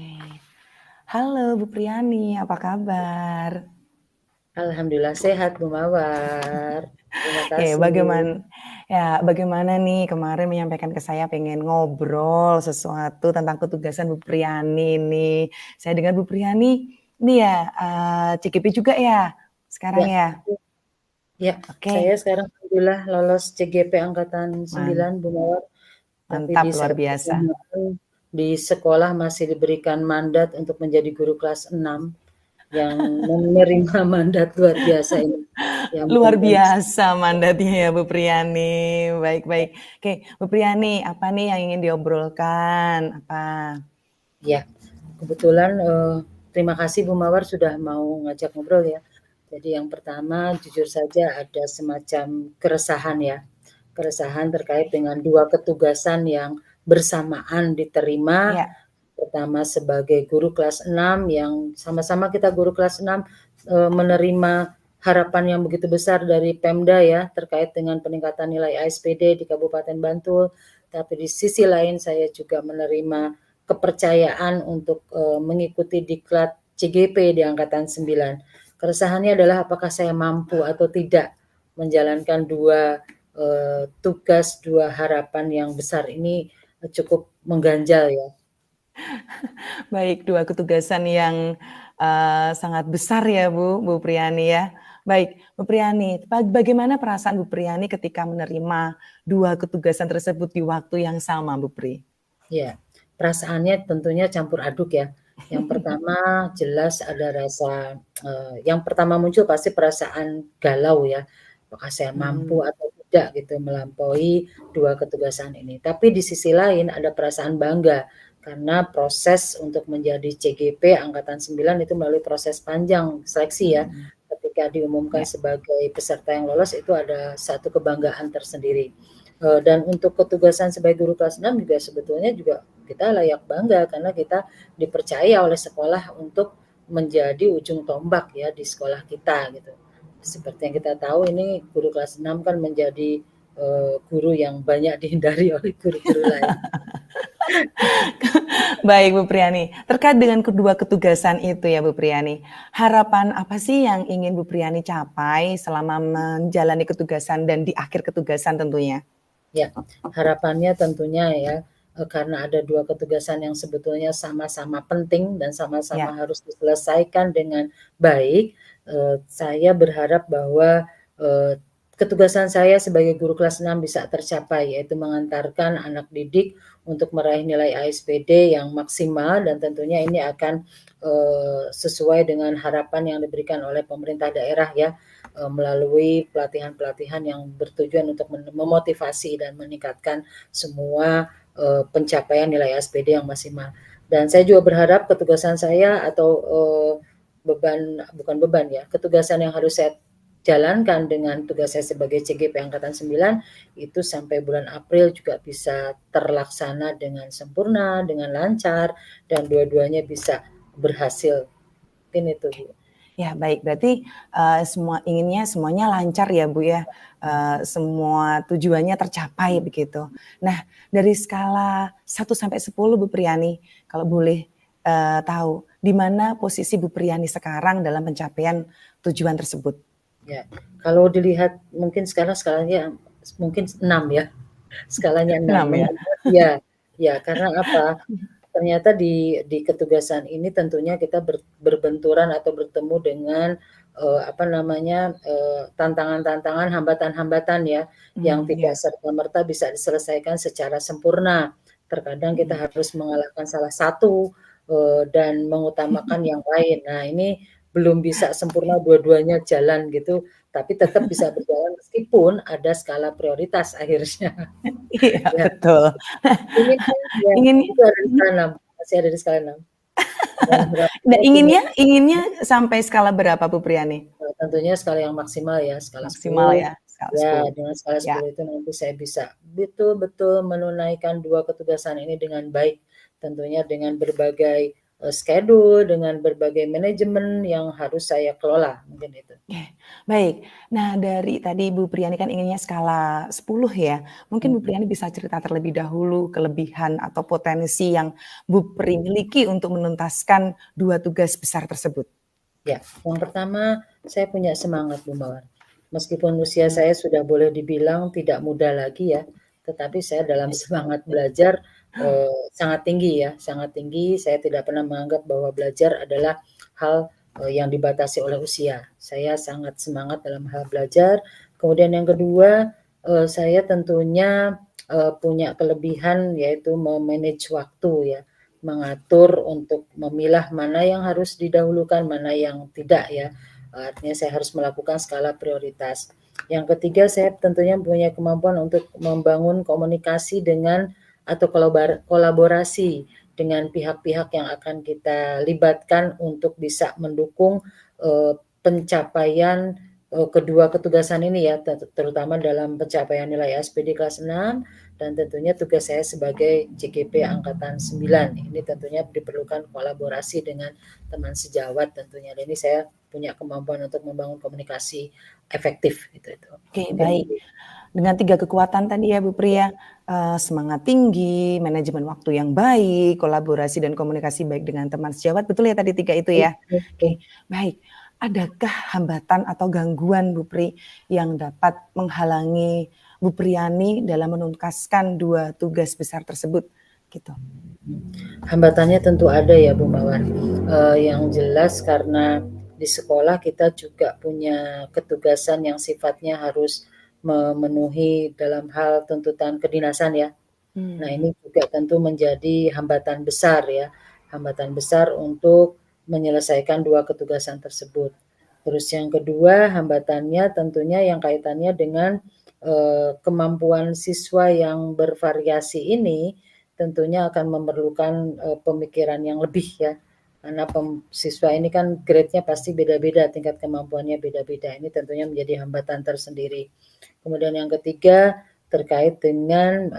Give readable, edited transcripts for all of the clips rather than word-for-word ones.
Oke. Halo Bu Priani, apa kabar? Alhamdulillah sehat Bu Mawar. Terima Oke, kasih. bagaimana nih kemarin menyampaikan ke saya pengen ngobrol sesuatu tentang ketugasan Bu Priani nih. Saya dengar Bu Priani ini ya CGP juga ya sekarang Ya, ya? ya, saya Oke, sekarang alhamdulillah lolos CGP angkatan 9 Bu Mawar, tapi mantap di luar saat biasa. bersamaan di sekolah masih diberikan mandat untuk menjadi guru kelas 6 yang menerima mandat luar biasa ini. Yang Luar berintens. biasa mandatnya ya Bu Priani. Baik-baik. Oke, Bu Priani, apa nih yang ingin diobrolkan? Apa? Ya, kebetulan terima kasih Bu Mawar sudah mau ngajak ngobrol ya. Jadi yang pertama jujur saja ada semacam keresahan ya. Keresahan terkait dengan dua ketugasan yang bersamaan diterima. Ya, Pertama sebagai guru kelas 6 yang sama-sama kita guru kelas 6 menerima harapan yang begitu besar dari Pemda ya terkait dengan peningkatan nilai ASPD di Kabupaten Bantul. Tapi di sisi lain saya juga menerima kepercayaan untuk mengikuti diklat CGP di angkatan 9. Keresahannya adalah apakah saya mampu atau tidak menjalankan dua tugas, dua harapan yang besar ini cukup mengganjal ya. baik, dua ketugasan yang sangat besar ya Bu Priani ya. Baik, Bu Priani, bagaimana perasaan Bu Priani ketika menerima dua ketugasan tersebut di waktu yang sama, Bu Pri? Ya, perasaannya tentunya campur aduk ya. Yang pertama jelas ada rasa, yang pertama muncul pasti perasaan galau ya, apakah saya mampu Hmm, atau tidak gitu melampaui dua ketugasan ini. Tapi di sisi lain ada perasaan bangga, karena proses untuk menjadi CGP angkatan 9 itu melalui proses panjang seleksi ya. hmm, Ketika diumumkan ya. sebagai peserta yang lolos itu ada satu kebanggaan tersendiri. Dan untuk ketugasan sebagai guru kelas 6 juga sebetulnya juga kita layak bangga karena kita dipercaya oleh sekolah untuk menjadi ujung tombak ya di sekolah kita gitu. Seperti yang kita tahu ini guru kelas 6 kan menjadi guru yang banyak dihindari oleh guru-guru lain. Baik Bu Priani, terkait dengan kedua ketugasan itu ya Bu Priani, harapan apa sih yang ingin Bu Priani capai selama menjalani ketugasan dan di akhir ketugasan tentunya? Ya, harapannya tentunya ya, karena ada dua ketugasan yang sebetulnya sama-sama penting dan sama-sama Ya, harus diselesaikan dengan baik, saya berharap bahwa, eee, ketugasan saya sebagai guru kelas 6 bisa tercapai, yaitu mengantarkan anak didik untuk meraih nilai ASPD yang maksimal dan tentunya ini akan, sesuai dengan harapan yang diberikan oleh pemerintah daerah ya, melalui pelatihan-pelatihan yang bertujuan untuk memotivasi dan meningkatkan semua pencapaian nilai SPD yang maksimal. Dan saya juga berharap ketugasan saya atau beban bukan beban ya, ketugasan yang harus saya jalankan dengan tugas saya sebagai CGP angkatan 9 itu sampai bulan April juga bisa terlaksana dengan sempurna, dengan lancar dan dua-duanya bisa berhasil. Mungkin itu Bu. ya baik. Berarti inginnya semuanya lancar ya Bu ya, semua tujuannya tercapai begitu. Nah, dari skala 1 sampai 10 Bu Priani, kalau boleh tahu, di mana posisi Bu Priani sekarang dalam pencapaian tujuan tersebut? Ya, kalau dilihat mungkin sekarang skalanya mungkin 6 ya, skalanya 6 6 ya? mengingat ya, ya karena apa, ternyata di ketugasan ini tentunya kita berbenturan atau bertemu dengan, apa namanya, tantangan-tantangan, hambatan-hambatan ya, yang tidak Ya. serta-merta bisa diselesaikan secara sempurna. Terkadang kita Mhm. harus mengalahkan salah satu, dan mengutamakan yang lain. Nah ini belum bisa sempurna dua-duanya jalan gitu, tapi tetap bisa berjalan meskipun ada skala prioritas akhirnya. Iya Ya, betul. inginnya ya Inginnya itu ada di skala 6, masih ada di skala 6. Dan nah harapannya punya inginnya sampai skala berapa Bu Priani? tentunya skala yang maksimal ya, skala Maksimal 10. ya, skala Ya, 10. dengan skala Ya. 10 itu nanti saya bisa betul-betul menunaikan 2 ketugasan ini dengan baik. Tentunya dengan berbagai schedule, dengan berbagai manajemen yang harus saya kelola, mungkin itu. Baik. Nah, dari tadi Bu Priani kan inginnya skala 10 ya. Mungkin Bu Mhm. Priani bisa cerita terlebih dahulu kelebihan atau potensi yang Bu Pri miliki untuk menuntaskan 2 tugas besar tersebut. Ya, yang pertama saya punya semangat, Bu Mawar. Meskipun usia Mmm, saya sudah boleh dibilang tidak muda lagi ya, tetapi saya dalam semangat belajar, sangat tinggi ya, sangat tinggi. Saya tidak pernah menganggap bahwa belajar adalah hal, yang dibatasi oleh usia. Saya sangat semangat dalam hal belajar. Kemudian yang kedua, saya tentunya, punya kelebihan yaitu me-manage waktu ya. Mengatur untuk memilah mana yang harus didahulukan, mana yang tidak ya. Artinya saya harus melakukan skala prioritas. Yang ketiga, saya tentunya punya kemampuan untuk membangun komunikasi dengan atau kolaborasi dengan pihak-pihak yang akan kita libatkan untuk bisa mendukung pencapaian kedua ketugasan ini ya, terutama dalam pencapaian nilai SPD kelas 6 dan tentunya tugas saya sebagai JGP Angkatan 9. Ini tentunya diperlukan kolaborasi dengan teman sejawat tentunya. Dan ini saya punya kemampuan untuk membangun komunikasi efektif gitu itu. Oke, Mungkin baik. Dengan 3 kekuatan tadi ya Bu Pri ya, semangat tinggi, manajemen waktu yang baik, kolaborasi dan komunikasi baik dengan teman sejawat, betul ya tadi 3 itu ya? Oke, baik. Adakah hambatan atau gangguan Bu Pri yang dapat menghalangi Bu Priani dalam menuntaskan 2 tugas besar tersebut? Gitu. Hambatannya tentu ada ya Bu Mawar. Yang jelas karena di sekolah kita juga punya ketugasan yang sifatnya harus memenuhi dalam hal tuntutan kedinasan ya. Nah, ini juga tentu menjadi hambatan besar ya, hambatan besar untuk menyelesaikan 2 ketugasan tersebut. Terus yang kedua, hambatannya tentunya yang kaitannya dengan, kemampuan siswa yang bervariasi ini tentunya akan memerlukan, pemikiran yang lebih ya, karena siswa ini kan grade-nya pasti beda-beda, tingkat kemampuannya beda-beda. Ini tentunya menjadi hambatan tersendiri. Kemudian yang ketiga, terkait dengan,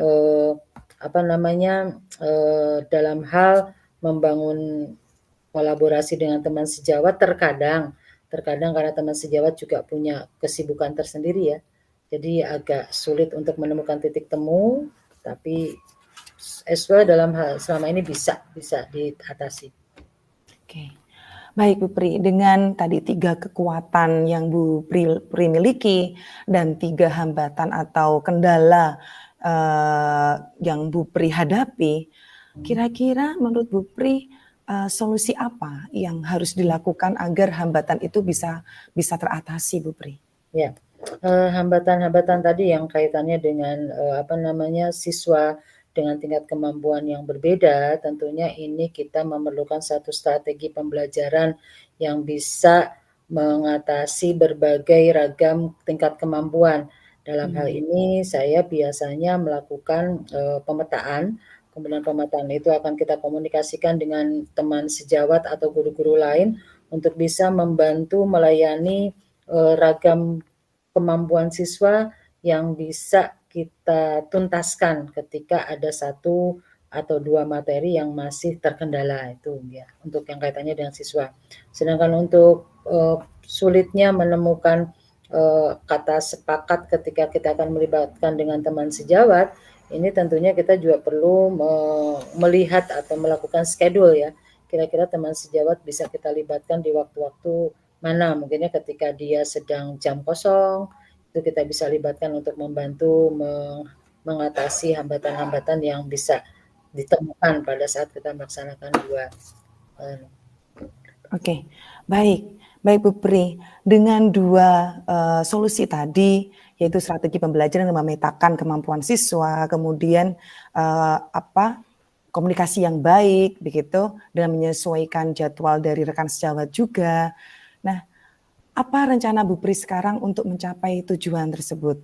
dalam hal membangun kolaborasi dengan teman sejawat terkadang karena teman sejawat juga punya kesibukan tersendiri ya, jadi agak sulit untuk menemukan titik temu, tapi SW dalam hal selama ini bisa diatasi. Oke. Baik Bu Pri, dengan tadi 3 kekuatan yang Bu Pri miliki dan 3 hambatan atau kendala, yang Bu Pri hadapi, kira-kira menurut Bu Pri, solusi apa yang harus dilakukan agar hambatan itu bisa teratasi Bu Pri? Ya, hambatan-hambatan tadi yang kaitannya dengan, siswa dengan tingkat kemampuan yang berbeda, tentunya ini kita memerlukan satu strategi pembelajaran yang bisa mengatasi berbagai ragam tingkat kemampuan. Dalam hal ini saya biasanya melakukan, pemetaan, kemudian pemetaan itu akan kita komunikasikan dengan teman sejawat atau guru-guru lain untuk bisa membantu melayani, ragam kemampuan siswa yang bisa kita tuntaskan ketika ada 1 atau 2 materi yang masih terkendala itu ya, untuk yang kaitannya dengan siswa. Sedangkan untuk, sulitnya menemukan, kata sepakat ketika kita akan melibatkan dengan teman sejawat, ini tentunya kita juga perlu melihat atau melakukan schedule ya. Kira-kira teman sejawat bisa kita libatkan di waktu-waktu mana, mungkinnya ketika dia sedang jam kosong, itu kita bisa libatkan untuk membantu mengatasi hambatan-hambatan yang bisa ditemukan pada saat kita melaksanakan 2 Oke, baik. Baik Bu Pri, dengan 2 solusi tadi, yaitu strategi pembelajaran yang memetakan kemampuan siswa, kemudian, komunikasi yang baik begitu, dengan menyesuaikan jadwal dari rekan sejawat juga. Nah, apa rencana Bu Pri sekarang untuk mencapai tujuan tersebut?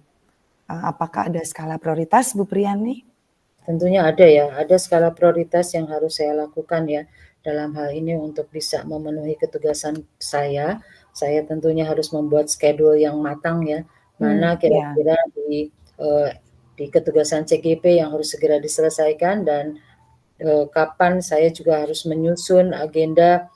Apakah ada skala prioritas Bu Priani? Tentunya ada ya, ada skala prioritas yang harus saya lakukan ya, dalam hal ini untuk bisa memenuhi ketugasan saya. Saya tentunya harus membuat schedule yang matang ya, mana Ya. kira-kira di ketugasan CGP yang harus segera diselesaikan dan kapan saya juga harus menyusun agenda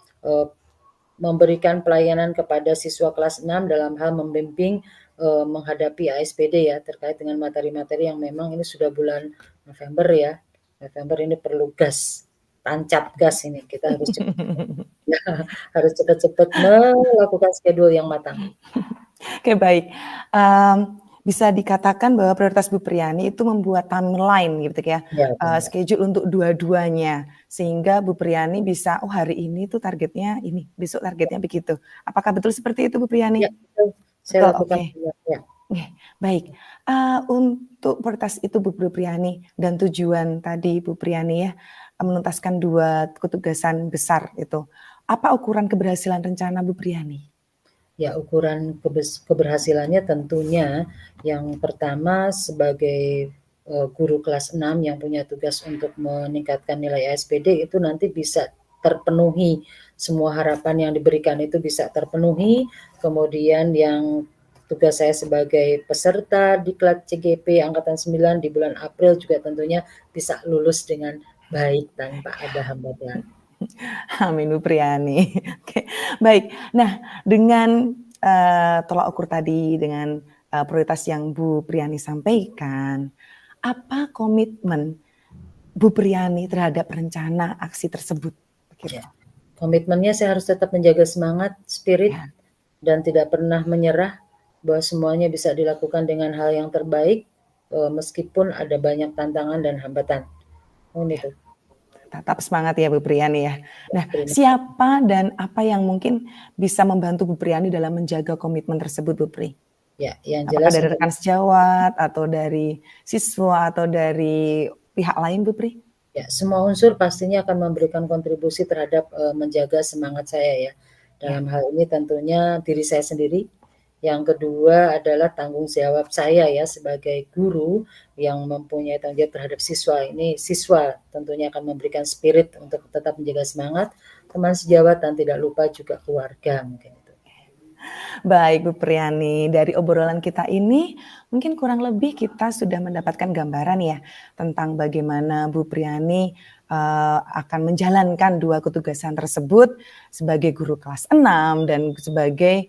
memberikan pelayanan kepada siswa kelas 6 dalam hal membimbing menghadapi ASPD ya, terkait dengan materi-materi yang memang ini sudah bulan November ya. November ini perlu gas, tancap gas ini. Kita harus cepat, harus cepat-cepat melakukan schedule yang matang. Oke, baik. Bisa dikatakan bahwa prioritas Bu Priyani itu membuat timeline gitu ya, schedule untuk dua-duanya, sehingga Bu Priyani bisa, oh hari ini tuh targetnya ini, besok targetnya begitu. Apakah betul seperti itu Bu Priyani? Ya, betul. Saya lakukan. Oke. Baik, untuk prioritas itu Bu Priyani dan tujuan tadi Bu Priyani ya, menuntaskan 2 ketugasan besar itu. Apa ukuran keberhasilan rencana Bu Priyani? Ya, ukuran keberhasilannya tentunya yang pertama sebagai guru kelas 6 yang punya tugas untuk meningkatkan nilai ASPD itu nanti bisa terpenuhi, semua harapan yang diberikan itu bisa terpenuhi. Kemudian yang tugas saya sebagai peserta diklat CGP Angkatan 9 di bulan April juga tentunya bisa lulus dengan baik tanpa ada hambatan. Amin Bu Priyani. Oke, baik. Nah, dengan tolak ukur tadi, dengan prioritas yang Bu Priyani sampaikan, apa komitmen Bu Priyani terhadap rencana aksi tersebut? Ya, komitmennya saya harus tetap menjaga semangat, spirit, dan tidak pernah menyerah, bahwa semuanya bisa dilakukan dengan hal yang terbaik, meskipun ada banyak tantangan dan hambatan. Itu. Tetap semangat ya Bu Priyani ya. Nah, siapa dan apa yang mungkin bisa membantu Bu Priyani dalam menjaga komitmen tersebut Bu Pri? Ya, yang jelas dari rekan sejawat atau dari siswa atau dari pihak lain Bu Pri? Ya, semua unsur pastinya akan memberikan kontribusi terhadap menjaga semangat saya ya. Dalam hal ini tentunya diri saya sendiri. Yang kedua adalah tanggung jawab saya ya sebagai guru yang mempunyai tanggung jawab terhadap siswa. Ini siswa tentunya akan memberikan spirit untuk tetap menjaga semangat, teman sejawat, dan tidak lupa juga keluarga mungkin itu. Baik Bu Priyani, dari obrolan kita ini mungkin kurang lebih kita sudah mendapatkan gambaran ya tentang bagaimana Bu Priyani akan menjalankan 2 ketugasan tersebut sebagai guru kelas 6 dan sebagai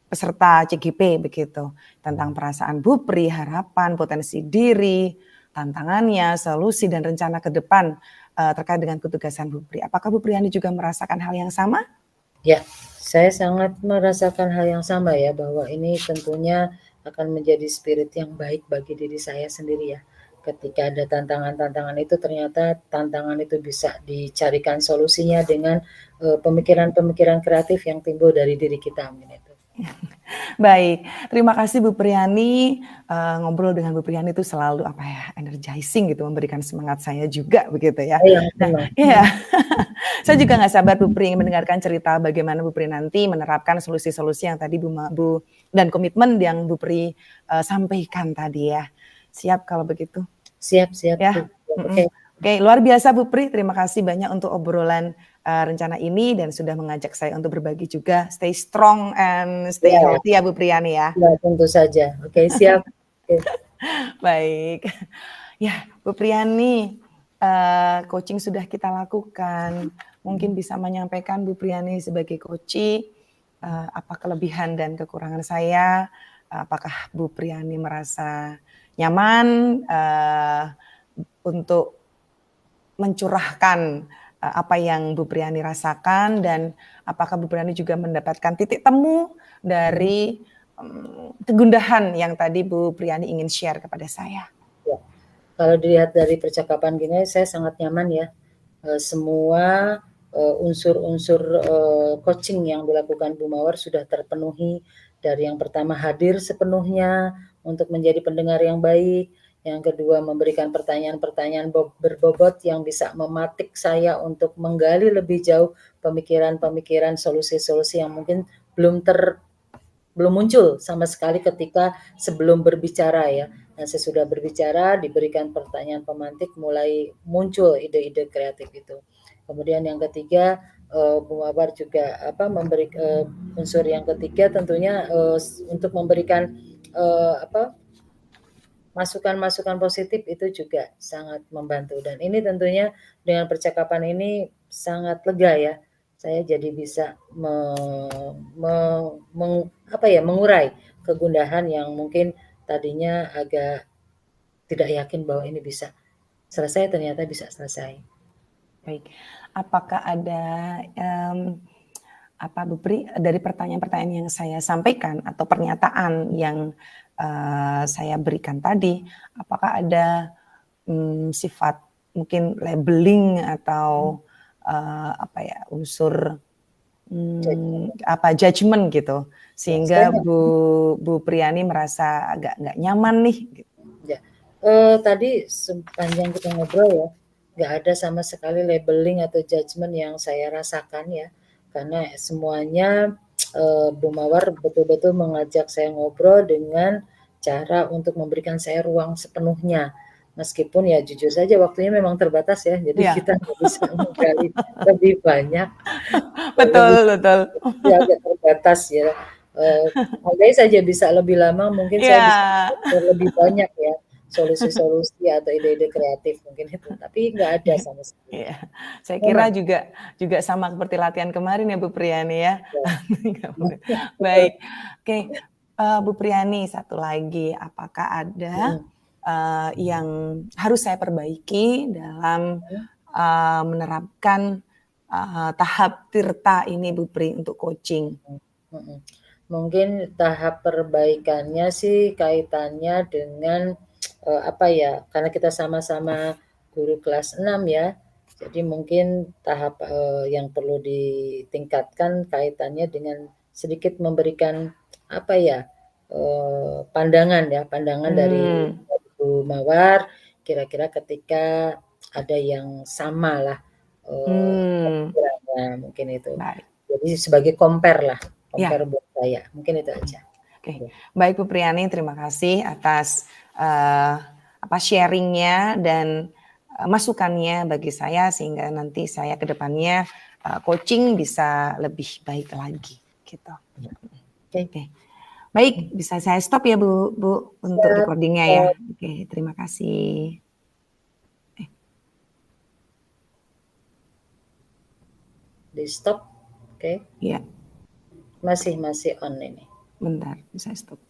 peserta CGP begitu, tentang perasaan Bu Pri, harapan, potensi diri, tantangannya, solusi dan rencana ke depan terkait dengan ketugasan Bu Pri. Apakah Bu Priyani juga merasakan hal yang sama? Ya, saya sangat merasakan hal yang sama ya, bahwa ini tentunya akan menjadi spirit yang baik bagi diri saya sendiri ya. Ketika ada tantangan-tantangan itu, ternyata tantangan itu bisa dicarikan solusinya dengan pemikiran-pemikiran kreatif yang timbul dari diri kita. Gitu. Baik, terima kasih Bu Priyani. Ngobrol dengan Bu Priyani itu selalu energizing gitu, memberikan semangat saya juga begitu ya. Nah, iya, saya juga nggak sabar Bu Pri mendengarkan cerita bagaimana Bu Pri nanti menerapkan solusi-solusi yang tadi Bu dan komitmen yang Bu Pri sampaikan tadi ya. Siap kalau begitu? Siap ya. Oke, luar biasa Bu Pri. Terima kasih banyak untuk obrolan rencana ini dan sudah mengajak saya untuk berbagi juga. Stay strong and stay healthy ya Bu Priyani ya. Ya, tentu saja. Oke, siap. Baik. Ya, Bu Priyani, coaching sudah kita lakukan. Mungkin bisa menyampaikan Bu Priyani sebagai coach, apa kelebihan dan kekurangan saya. Apakah Bu Priyani merasa nyaman untuk mencurahkan apa yang Bu Priyani rasakan dan apakah Bu Priyani juga mendapatkan titik temu dari kegundahan yang tadi Bu Priyani ingin share kepada saya. Ya. Kalau dilihat dari percakapan gini, saya sangat nyaman ya. Semua unsur-unsur coaching yang dilakukan Bu Mawar sudah terpenuhi. Dari yang pertama hadir sepenuhnya untuk menjadi pendengar yang baik. Yang kedua memberikan pertanyaan-pertanyaan berbobot yang bisa mematik saya untuk menggali lebih jauh pemikiran-pemikiran, solusi-solusi yang mungkin belum muncul sama sekali ketika sebelum berbicara ya. Nah, sesudah berbicara diberikan pertanyaan pemantik, mulai muncul ide-ide kreatif itu. Kemudian yang ketiga, Bu Mawar juga memberi unsur yang ketiga tentunya untuk memberikan masukan-masukan positif itu juga sangat membantu, dan ini tentunya dengan percakapan ini sangat lega ya. Saya jadi bisa mengurai kegundahan yang mungkin tadinya agak tidak yakin bahwa ini bisa selesai, ternyata bisa selesai. Baik, apakah ada Bu Pri, dari pertanyaan-pertanyaan yang saya sampaikan atau pernyataan yang saya berikan tadi, apakah ada sifat mungkin labeling atau unsur judgement gitu, sehingga Ya, Bu Priani merasa agak nggak nyaman nih gitu. Ya, tadi sepanjang kita ngobrol ya, nggak ada sama sekali labeling atau judgement yang saya rasakan ya, karena semuanya Bu Mawar betul-betul mengajak saya ngobrol dengan cara untuk memberikan saya ruang sepenuhnya. Meskipun ya jujur saja waktunya memang terbatas ya, jadi Ya. kita nggak bisa menggali lebih banyak. Betul, betul. Ya, agak terbatas ya. Andai saja bisa lebih lama, mungkin saya bisa lebih banyak ya solusi-solusi atau ide-ide kreatif mungkin itu, tapi nggak ada sama sekali. Iya, saya kira juga sama seperti latihan kemarin ya Bu Priani ya. Baik, oke, Bu Priani, satu lagi, apakah ada yang harus saya perbaiki dalam menerapkan tahap tirta ini Bu Pri untuk coaching? Mungkin tahap perbaikannya sih kaitannya dengan karena kita sama-sama guru kelas 6 ya. Jadi mungkin tahap yang perlu ditingkatkan kaitannya dengan sedikit memberikan pandangan dari Bu Mawar, kira-kira ketika ada yang sama lah pikirannya, mungkin itu. Baik. Jadi sebagai compare Ya. buat saya, mungkin itu aja. Oke. Baik Bu Priani, terima kasih atas sharingnya dan masukannya bagi saya, sehingga nanti saya ke depannya coaching bisa lebih baik lagi gitu. Oke. Baik, bisa saya stop ya Bu untuk recordingnya ya. Oke, terima kasih. Di stop, oke? Iya. Masih on ini. Bentar, bisa stop.